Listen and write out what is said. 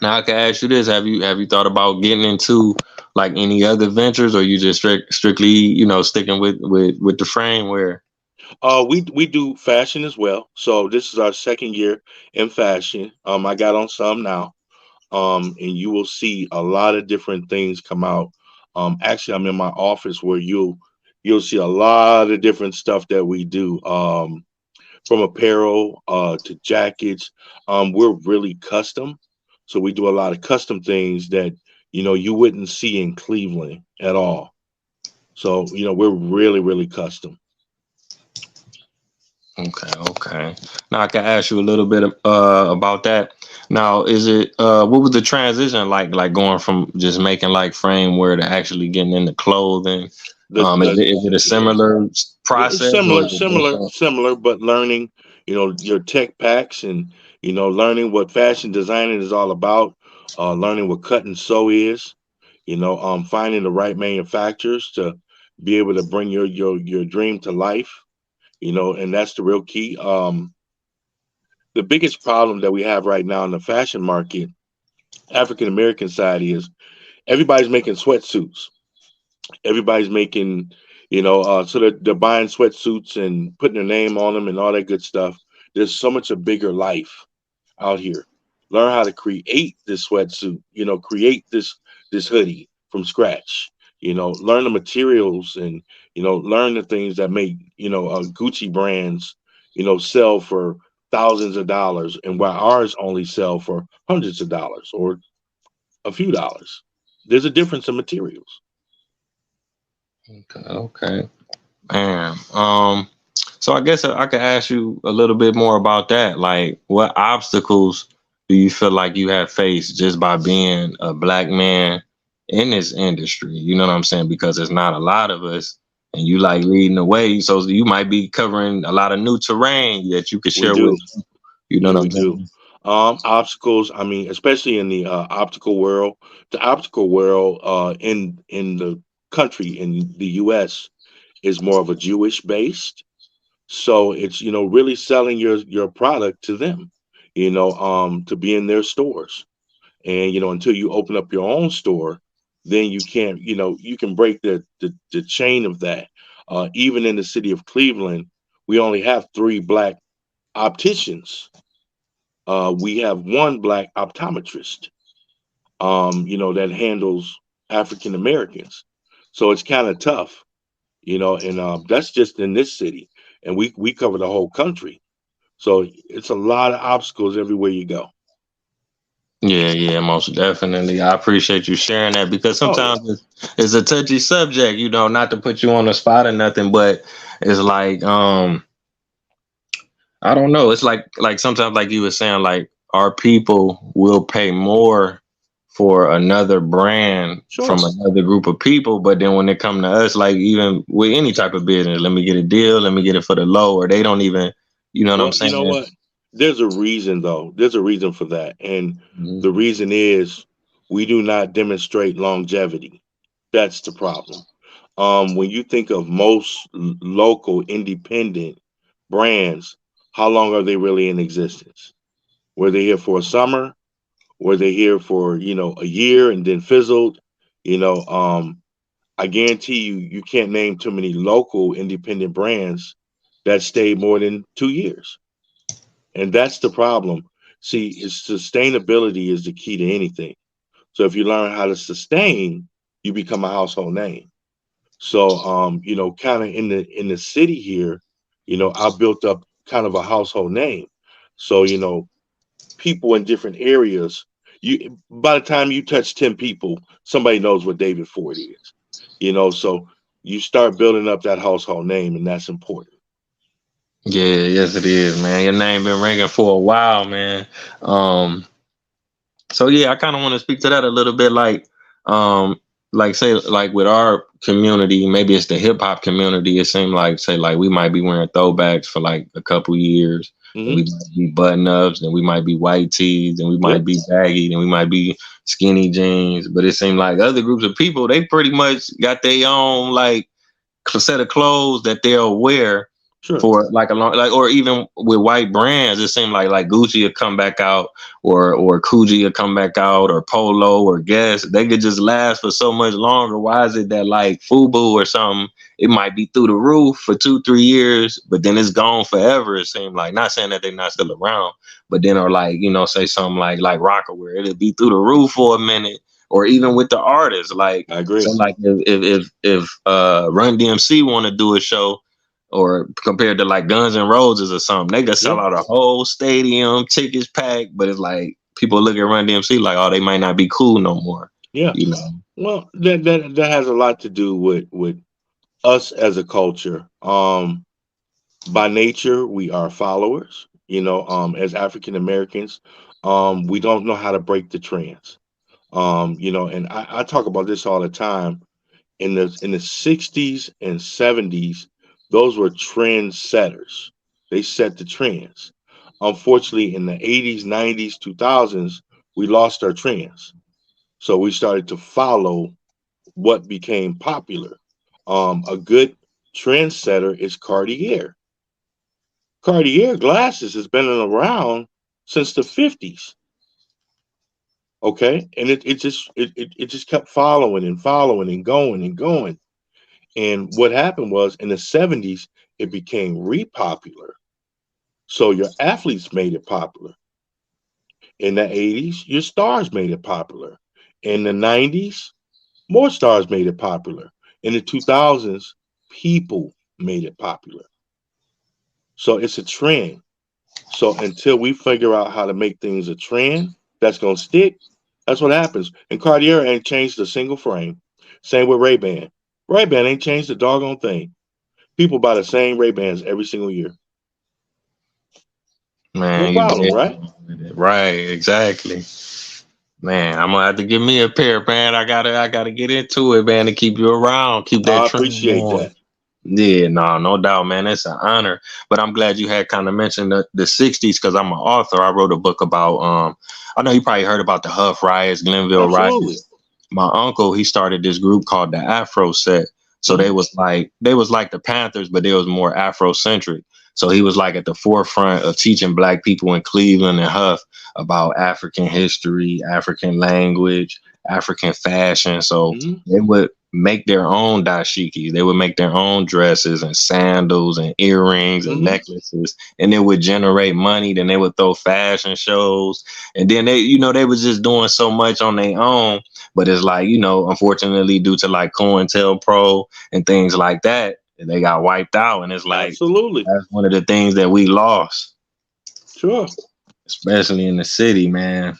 Now I can ask you this: have you thought about getting into like any other ventures, or you just strictly sticking with the frame where? We do fashion as well. So this is our second year in fashion. I got on some now. And you will see a lot of different things come out. Actually, I'm in my office where you'll see a lot of different stuff that we do. From apparel to jackets. We're really custom, so we do a lot of custom things that you wouldn't see in Cleveland at all. So we're really custom. Okay, okay. Now I can ask you a little bit about that. Now, is it what was the transition like going from just making like frame wear to actually getting into clothing? The Is it a yeah, similar yeah, process or similar, is it similar, different? similar, but learning, your tech packs and learning what fashion designing is all about. Learning what cut and sew is. Finding the right manufacturers to be able to bring your dream to life. And that's the real key. The biggest problem that we have right now in the fashion market, African American side, is everybody's making sweatsuits. Everybody's making, so they're buying sweatsuits and putting their name on them and all that good stuff. There's so much a bigger life out here. Learn how to create this sweatsuit. Create this hoodie from scratch. Learn the materials and learn the things that make Gucci brands sell for thousands of dollars, and while ours only sell for hundreds of dollars or a few dollars. There's a difference in materials. Okay, okay. Man, so I guess I could ask you a little bit more about that. Like, what obstacles do you feel like you have faced just by being a black man in this industry? You know what I'm saying? Because there's not a lot of us, and you like leading the way, so you might be covering a lot of new terrain that you could We share with. do. You know Yeah, what we I'm do. saying? Obstacles. I mean, especially in the optical world. The optical world in the country in the U.S. is more of a Jewish based. So it's really selling your product to them. To be in their stores, and until you open up your own store, then you can't. You can break the chain of that. Even in the city of Cleveland, we only have three black opticians. We have one black optometrist, that handles African Americans. So it's kind of tough, and that's just in this city, and we cover the whole country. So it's a lot of obstacles everywhere you go. Yeah, yeah, most definitely. I appreciate you sharing that because Oh yeah, sometimes it's a touchy subject, not to put you on the spot or nothing, but it's like I don't know. It's like sometimes like you were saying, like our people will pay more for another brand from sure. another group of people, but then when it come to us, like even with any type of business, let me get a deal, let me get it for the low, or they don't even, you know what I'm Well, you know saying? what? There's a reason though. There's a reason for that, and Mhm. the reason is we do not demonstrate longevity. That's the problem. When you think of most local independent brands, how long are they really in existence? Were they here for a summer? Were they here for a year and then fizzled? You know, um, I guarantee you can't name too many local independent brands that stayed more than 2 years, and that's the problem. See, sustainability is the key to anything. So if you learn how to sustain, you become a household name. So kind of in the city here, I built up kind of a household name. So people in different areas, you by the time you touch 10 people, somebody knows what David Ford is. So you start building up that household name, and that's important. Yeah, yes it is, man. Your name been ringing for a while, man. Um, So yeah, I kind of want to speak to that a little bit, like say, like with our community, maybe it's the hip hop community. It seemed like say, like we might be wearing throwbacks for like a couple years, and we Hmm. might be button ups, and we might be white tees, and we might Yep. be baggy, and we might be skinny jeans. But it seemed like other groups of people, they pretty much got their own like set of clothes that they'll wear, Sure. for like a long, like, or even with white brands, it seemed like Gucci would come back out, or Coogee would come back out, or Polo or Guess. They could just last for so much longer. Why is it that like Fubu or something, it might be through the roof for 2-3 years, but then it's gone forever? It seemed like, not saying that they're not still around, but then, or like, say something like Rockaware, it'll be through the roof for a minute. Or even with the artists, like, I agree. so like if Run DMC want to do a show, or compared to like Guns N' Roses or something, they could sell Yeah. out a whole stadium, tickets packed, but it's like people look at Run DMC like, oh, they might not be cool no more, Yeah. you know. Well, that has a lot to do with us as a culture. By nature, we are followers. As African Americans, we don't know how to break the trends. And I talk about this all the time. In the 60s and 70s, those were trend setters. They set the trends. Unfortunately, in the 80s, 90s, 2000s, we lost our trends. So we started to follow what became popular. A good trendsetter is Cartier. Cartier glasses has been around since the 50s. Okay. And it just kept following and following and going and going. And what happened was in the 70s, it became repopular. So your athletes made it popular. In the 80s, your stars made it popular. In the 90s, more stars made it popular. In the 2000s, people made it popular. So it's a trend. So until we figure out how to make things a trend that's going to stick, that's what happens. And Cartier ain't changed a single frame. Same with Ray-Ban. Ray-Ban ain't changed a doggone thing. People buy the same Ray-Bans every single year. No Man, you problem, dead right? wrong with it. Right, exactly. Man, I'm gonna have to give me a pair, man. I gotta get into it, man, to keep you around, keep that I trend appreciate going. that. Yeah, no doubt, man. It's an honor. But I'm glad you had kind of mentioned the 60s, because I'm an author. I wrote a book about I know you probably heard about the Huff riots, Glenville Absolutely. riots. My uncle, he started this group called the Afro Set. So Hmm. they was like the Panthers, but they was more Afrocentric. So he was like at the forefront of teaching black people in Cleveland and Huff about African history, African language, African fashion. So Hmm. they would make their own dashikis. They would make their own dresses and sandals and earrings and Hmm. necklaces, and it would generate money. Then they would throw fashion shows, and then they was just doing so much on their own. But it's like, unfortunately, due to like COINTELPRO and things like that, they got wiped out. And it's like, Absolutely. that's one of the things that we lost, Sure. especially in the city, man.